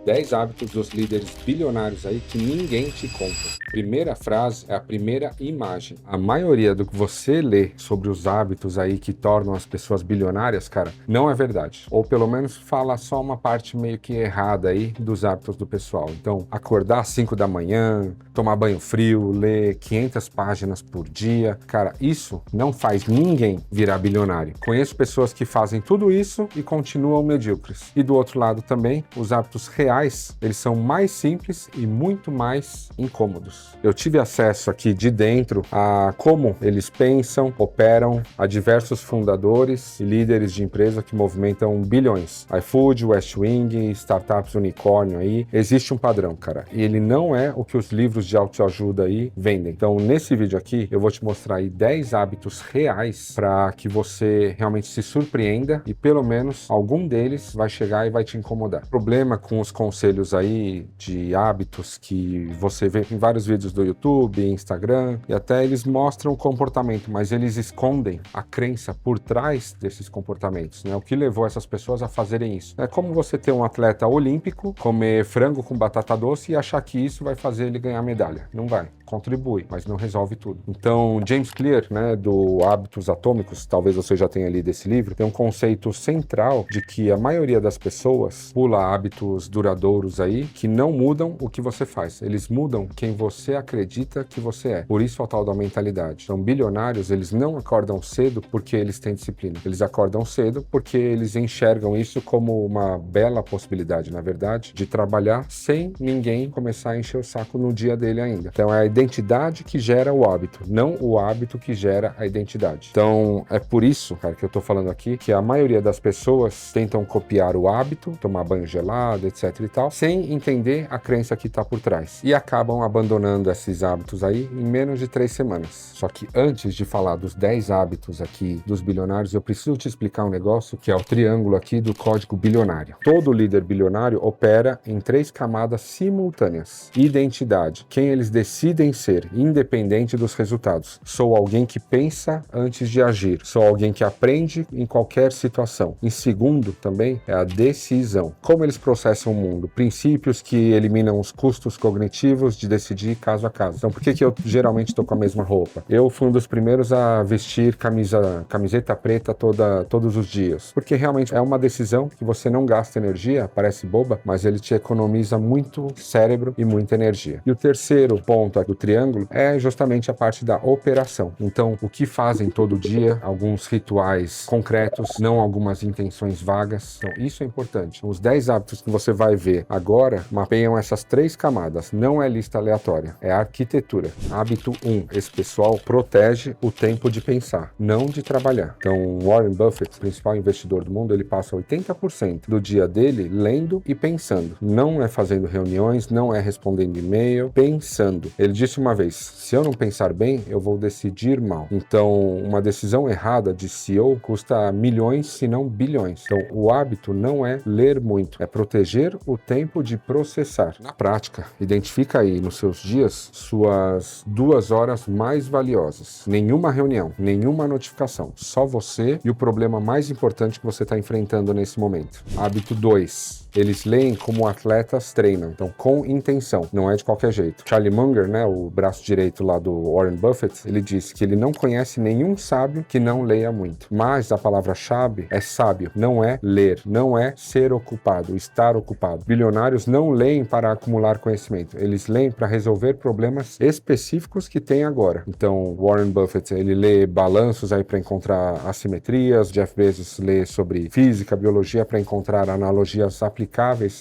10 hábitos dos líderes bilionários aí que ninguém te conta. Primeira frase é a primeira imagem. A maioria do que você lê sobre os hábitos aí que tornam as pessoas bilionárias, cara, não é verdade. Ou pelo menos fala só uma parte meio que errada aí dos hábitos do pessoal. Então, acordar às 5 da manhã, tomar banho frio, ler 500 páginas por dia, cara, isso não faz ninguém virar bilionário. Conheço pessoas que fazem tudo isso e continuam medíocres. E do outro lado também, os hábitos reais, eles são mais simples e muito mais incômodos. Eu tive acesso aqui de dentro a como eles pensam, operam, a diversos fundadores e líderes de empresa que movimentam bilhões. iFood, West Wing, startups unicórnio aí. Existe um padrão, cara. E ele não é o que os livros de autoajuda aí vendem. Então, nesse vídeo aqui, eu vou te mostrar aí 10 hábitos reais para que você realmente se surpreenda e pelo menos algum deles vai chegar e vai te incomodar. O problema com os conselhos aí de hábitos que você vê em vários vídeos do YouTube, Instagram, e até eles mostram o comportamento, mas eles escondem a crença por trás desses comportamentos, né? O que levou essas pessoas a fazerem isso. É como você ter um atleta olímpico, comer frango com batata doce e achar que isso vai fazer ele ganhar medalha. Não vai. Contribui, mas não resolve tudo. Então, James Clear, né, do Hábitos Atômicos, talvez você já tenha lido esse livro, tem um conceito central de que a maioria das pessoas pula hábitos duradouros aí que não mudam o que você faz. Eles mudam quem você acredita que você é. Por isso a tal da mentalidade. Então, bilionários, eles não acordam cedo porque eles têm disciplina. Eles acordam cedo porque eles enxergam isso como uma bela possibilidade, na verdade, de trabalhar sem ninguém começar a encher o saco no dia dele ainda. Então, é a identidade que gera o hábito, não o hábito que gera a identidade. Então, é por isso, cara, que eu tô falando aqui, que a maioria das pessoas tentam copiar o hábito, tomar banho gelado, etc e tal, sem entender a crença que tá por trás. E acabam abandonando esses hábitos aí em menos de 3 semanas. Só que antes de falar dos 10 hábitos aqui dos bilionários, eu preciso te explicar um negócio que é o triângulo aqui do código bilionário. Todo líder bilionário opera em 3 camadas simultâneas. Identidade, quem eles decidem ser, independente dos resultados. Sou alguém que pensa antes de agir. Sou alguém que aprende em qualquer situação. Em segundo, também, é a decisão. Como eles processam o mundo. Princípios que eliminam os custos cognitivos de decidir caso a caso. Então, por que eu geralmente estou com a mesma roupa? Eu fui um dos primeiros a vestir camiseta preta todos os dias. Porque realmente é uma decisão que você não gasta energia, parece boba, mas ele te economiza muito cérebro e muita energia. E o terceiro ponto aqui do triângulo é justamente a parte da operação. Então, o que fazem todo dia, alguns rituais concretos, não algumas intenções vagas. Então, isso é importante. Os 10 hábitos que você vai ver agora mapeiam essas 3 camadas. Não é lista aleatória, é arquitetura. Hábito 1. Esse pessoal protege o tempo de pensar, não de trabalhar. Então, Warren Buffett, principal investidor do mundo, ele passa 80% do dia dele lendo e pensando. Não é fazendo reuniões, não é respondendo e-mail, pensando. Ele disse uma vez, se eu não pensar bem, eu vou decidir mal. Então, uma decisão errada de CEO custa milhões, se não bilhões. Então, o hábito não é ler muito, é proteger o tempo de processar. Na prática, identifica aí nos seus dias suas 2 horas mais valiosas. Nenhuma reunião, nenhuma notificação, só você e o problema mais importante que você está enfrentando nesse momento. Hábito 2. Eles leem como atletas treinam, então com intenção, não é de qualquer jeito. Charlie Munger, né, o braço direito lá do Warren Buffett, ele disse que ele não conhece nenhum sábio que não leia muito. Mas a palavra-chave é sábio, não é ler, não é ser ocupado, estar ocupado. Bilionários não leem para acumular conhecimento, eles leem para resolver problemas específicos que tem agora. Então, Warren Buffett, ele lê balanços aí para encontrar assimetrias, Jeff Bezos lê sobre física, biologia para encontrar analogias aplicáveis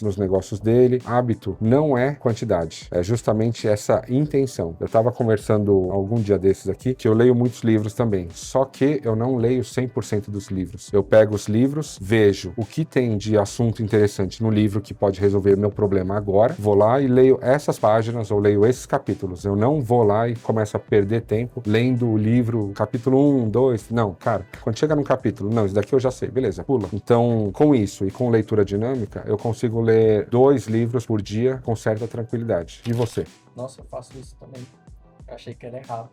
nos negócios dele. Hábito não é quantidade, é justamente essa intenção. Eu estava conversando algum dia desses aqui que eu leio muitos livros também, só que eu não leio 100% dos livros. Eu pego os livros, vejo o que tem de assunto interessante no livro que pode resolver meu problema agora, vou lá e leio essas páginas ou leio esses capítulos. Eu não vou lá e começo a perder tempo lendo o livro, capítulo 1, 2, não, cara, quando chega num capítulo, não, isso daqui eu já sei, beleza, pula. Então, com isso e com leitura dinâmica, eu consigo ler 2 livros por dia com certa tranquilidade. E você? Nossa, eu faço isso também. Eu achei que era errado.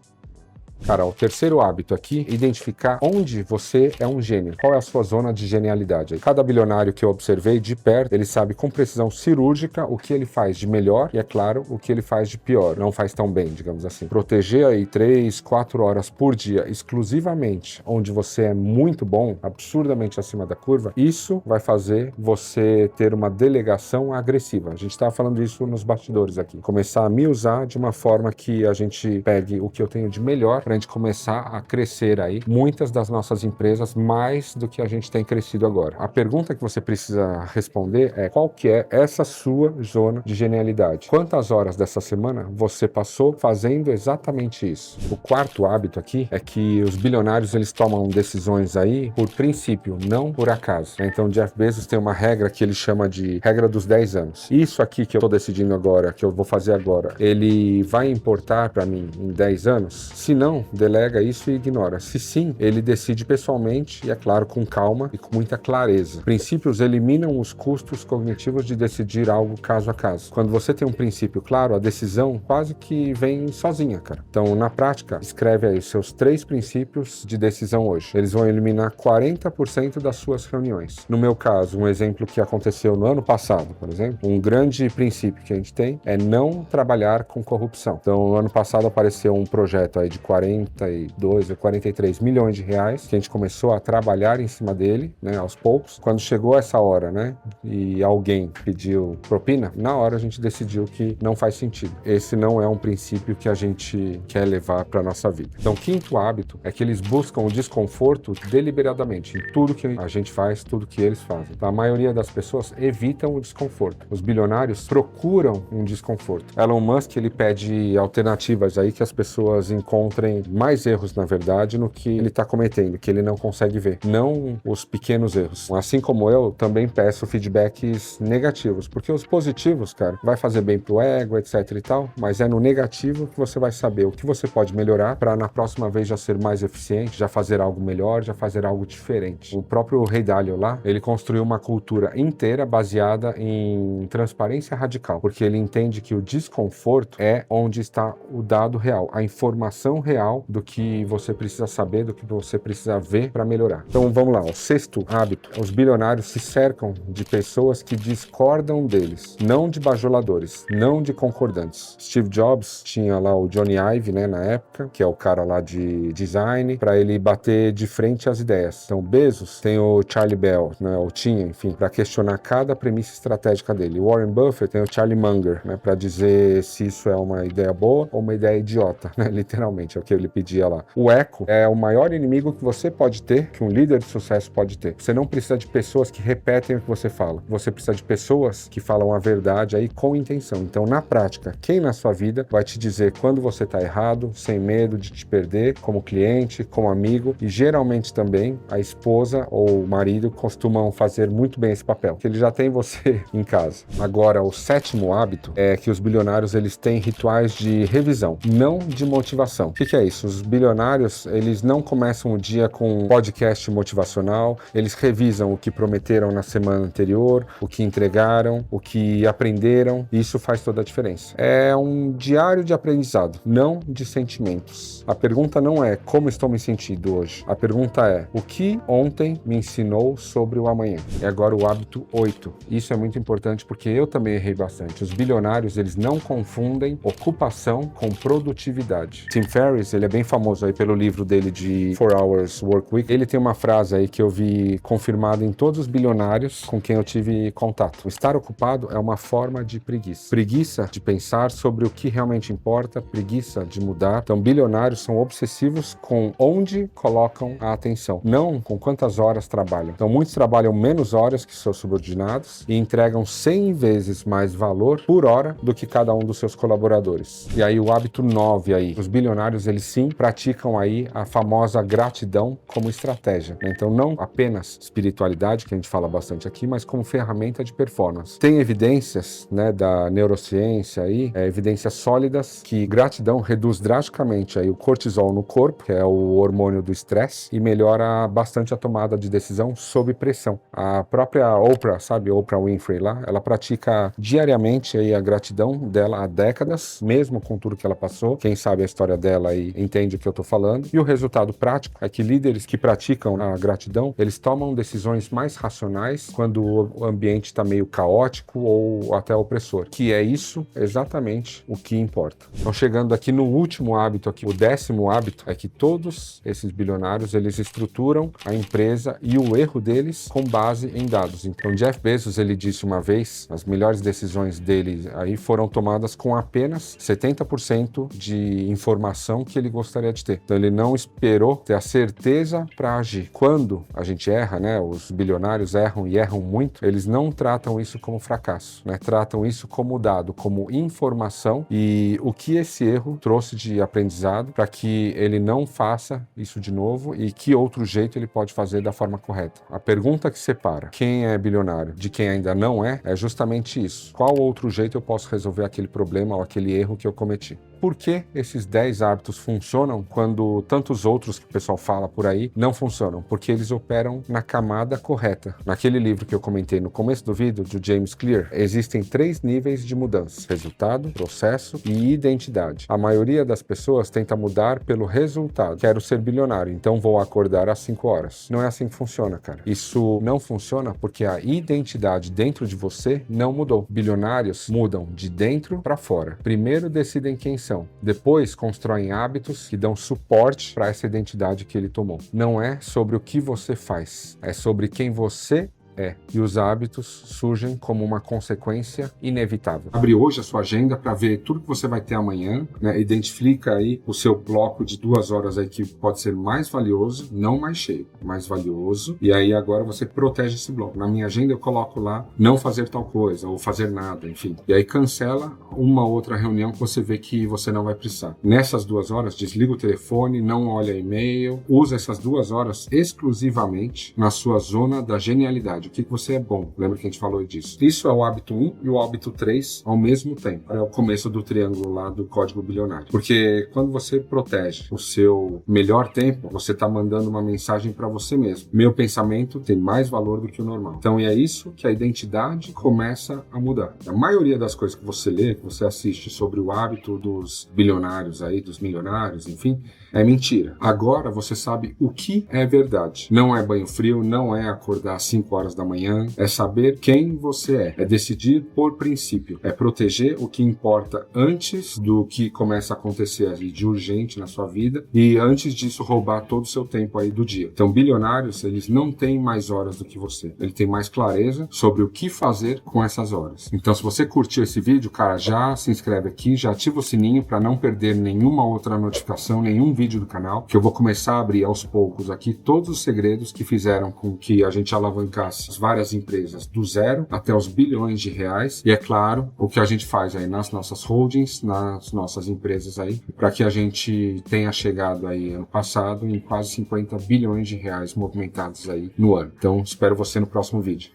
Cara, o terceiro hábito aqui, identificar onde você é um gênio. Qual é a sua zona de genialidade? Cada bilionário que eu observei de perto, ele sabe com precisão cirúrgica o que ele faz de melhor e, é claro, o que ele faz de pior. Não faz tão bem, digamos assim. Proteger aí 3, 4 horas por dia, exclusivamente onde você é muito bom, absurdamente acima da curva, isso vai fazer você ter uma delegação agressiva. A gente estava falando isso nos bastidores aqui. Começar a me usar de uma forma que a gente pegue o que eu tenho de melhor para a gente começar a crescer aí muitas das nossas empresas mais do que a gente tem crescido agora. A pergunta que você precisa responder é qual que é essa sua zona de genialidade? Quantas horas dessa semana você passou fazendo exatamente isso? O quarto hábito aqui é que os bilionários eles tomam decisões aí por princípio, não por acaso. Então Jeff Bezos tem uma regra que ele chama de regra dos 10 anos. Isso aqui que eu estou decidindo agora, que eu vou fazer agora, ele vai importar para mim em 10 anos? Se não, delega isso e ignora. Se sim, ele decide pessoalmente e, é claro, com calma e com muita clareza. Princípios eliminam os custos cognitivos de decidir algo caso a caso. Quando você tem um princípio claro, a decisão quase que vem sozinha, cara. Então, na prática, escreve aí os seus 3 princípios de decisão hoje. Eles vão eliminar 40% das suas reuniões. No meu caso, um exemplo que aconteceu no ano passado, por exemplo, um grande princípio que a gente tem é não trabalhar com corrupção. Então, no ano passado apareceu um projeto aí de 42 ou 43 milhões de reais, que a gente começou a trabalhar em cima dele, né, aos poucos. Quando chegou essa hora, né, e alguém pediu propina, na hora a gente decidiu que não faz sentido. Esse não é um princípio que a gente quer levar para nossa vida. Então, quinto hábito é que eles buscam o desconforto deliberadamente em tudo que a gente faz, tudo que eles fazem. Então, a maioria das pessoas evitam o desconforto. Os bilionários procuram um desconforto. Elon Musk, ele pede alternativas aí que as pessoas encontrem mais erros, na verdade, no que ele está cometendo, que ele não consegue ver. Não os pequenos erros. Assim como eu, também peço feedbacks negativos, porque os positivos, cara, vai fazer bem pro ego, etc e tal, mas é no negativo que você vai saber o que você pode melhorar para na próxima vez já ser mais eficiente, já fazer algo melhor, já fazer algo diferente. O próprio Rei Dalio lá, ele construiu uma cultura inteira baseada em transparência radical, porque ele entende que o desconforto é onde está o dado real, a informação real do que você precisa saber, do que você precisa ver para melhorar. Então vamos lá, o sexto hábito, os bilionários se cercam de pessoas que discordam deles, não de bajuladores, não de concordantes. Steve Jobs tinha lá o Johnny Ive, né, na época, que é o cara lá de design, para ele bater de frente às ideias. Então Bezos tem o Charlie Bell, né, ou tinha, enfim, para questionar cada premissa estratégica dele. Warren Buffett tem o Charlie Munger, né, para dizer se isso é uma ideia boa ou uma ideia idiota, né, literalmente, é o que ele pedia lá. O eco é o maior inimigo que você pode ter, que um líder de sucesso pode ter. Você não precisa de pessoas que repetem o que você fala. Você precisa de pessoas que falam a verdade aí com intenção. Então, na prática, quem na sua vida vai te dizer quando você está errado, sem medo de te perder, como cliente, como amigo, e geralmente também a esposa ou o marido costumam fazer muito bem esse papel, que ele já tem você em casa. Agora, o sétimo hábito é que os bilionários, eles têm rituais de revisão, não de motivação. O que é isso? Os bilionários, eles não começam o dia com um podcast motivacional, eles revisam o que prometeram na semana anterior, o que entregaram, o que aprenderam, e isso faz toda a diferença. É um diário de aprendizado, não de sentimentos. A pergunta não é como estou me sentindo hoje. A pergunta é o que ontem me ensinou sobre o amanhã. E agora o hábito 8. Isso é muito importante porque eu também errei bastante. Os bilionários, eles não confundem ocupação com produtividade. Tim Ferriss, ele é bem famoso aí pelo livro dele de 4 Hours Work Week. Ele tem uma frase aí que eu vi confirmada em todos os bilionários com quem eu tive contato. O estar ocupado é uma forma de preguiça. Preguiça de pensar sobre o que realmente importa, preguiça de mudar. Então, bilionários são obsessivos com onde colocam a atenção, não com quantas horas trabalham. Então, muitos trabalham menos horas que seus subordinados e entregam 100 vezes mais valor por hora do que cada um dos seus colaboradores. E aí, o hábito 9 aí, os bilionários, eles sim praticam aí a famosa gratidão como estratégia, né? Então, não apenas espiritualidade, que a gente fala bastante aqui, mas como ferramenta de performance. Tem evidências, né, da neurociência aí, evidências sólidas que gratidão reduz drasticamente aí o cortisol no corpo, que é o hormônio do estresse, e melhora bastante a tomada de decisão sob pressão. A própria Oprah, sabe, Oprah Winfrey lá, ela pratica diariamente aí a gratidão dela há décadas, mesmo com tudo que ela passou. Quem sabe a história dela aí aí entende o que eu tô falando. E o resultado prático é que líderes que praticam a gratidão, eles tomam decisões mais racionais quando o ambiente está meio caótico ou até opressor, que é isso exatamente o que importa. Então, chegando aqui no último hábito aqui, o 10º hábito é que todos esses bilionários, eles estruturam a empresa e o erro deles com base em dados. Então, Jeff Bezos, ele disse uma vez, as melhores decisões dele aí foram tomadas com apenas 70% de informação que ele gostaria de ter. Então, ele não esperou ter a certeza para agir. Quando a gente erra, né, os bilionários erram e erram muito, eles não tratam isso como fracasso, né? Tratam isso como dado, como informação e o que esse erro trouxe de aprendizado para que ele não faça isso de novo e que outro jeito ele pode fazer da forma correta. A pergunta que separa quem é bilionário de quem ainda não é justamente isso. Qual outro jeito eu posso resolver aquele problema ou aquele erro que eu cometi? Por que esses 10 hábitos funcionam quando tantos outros que o pessoal fala por aí não funcionam? Porque eles operam na camada correta. Naquele livro que eu comentei no começo do vídeo, do James Clear, existem 3 níveis de mudança: resultado, processo e identidade. A maioria das pessoas tenta mudar pelo resultado. Quero ser bilionário, então vou acordar às 5 horas. Não é assim que funciona, cara. Isso não funciona porque a identidade dentro de você não mudou. Bilionários mudam de dentro para fora. Primeiro decidem quem são. Depois constroem hábitos que dão suporte para essa identidade que ele tomou. Não é sobre o que você faz, é sobre quem você é. E os hábitos surgem como uma consequência inevitável. Abre hoje a sua agenda para ver tudo que você vai ter amanhã, né? Identifica aí o seu bloco de 2 horas aí que pode ser mais valioso, não mais cheio, mais valioso. E aí agora você protege esse bloco. Na minha agenda eu coloco lá não fazer tal coisa ou fazer nada, enfim. E aí cancela uma outra reunião que você vê que você não vai precisar. Nessas 2 horas, desliga o telefone, não olha e-mail, usa essas 2 horas exclusivamente na sua zona da genialidade. O que você é bom. Lembra que a gente falou disso? Isso é o hábito 1 e o hábito 3 ao mesmo tempo. É o começo do triângulo lá do código bilionário. Porque quando você protege o seu melhor tempo, você está mandando uma mensagem para você mesmo. Meu pensamento tem mais valor do que o normal. Então é isso que a identidade começa a mudar. A maioria das coisas que você lê, que você assiste sobre o hábito dos bilionários aí, dos milionários, enfim, é mentira. Agora você sabe o que é verdade. Não é banho frio, não é acordar às 5 horas da manhã, é saber quem você é decidir por princípio, é proteger o que importa antes do que começa a acontecer ali de urgente na sua vida e antes disso roubar todo o seu tempo aí do dia. Então, bilionários, eles não têm mais horas do que você, ele tem mais clareza sobre o que fazer com essas horas. Então, se você curtiu esse vídeo, cara, já se inscreve aqui, já ativa o sininho para não perder nenhuma outra notificação, nenhum vídeo do canal, que eu vou começar a abrir aos poucos aqui todos os segredos que fizeram com que a gente alavancasse várias empresas do zero até os bilhões de reais. E é claro, o que a gente faz aí nas nossas holdings, nas nossas empresas aí, para que a gente tenha chegado aí ano passado em quase 50 bilhões de reais movimentados aí no ano. Então, espero você no próximo vídeo.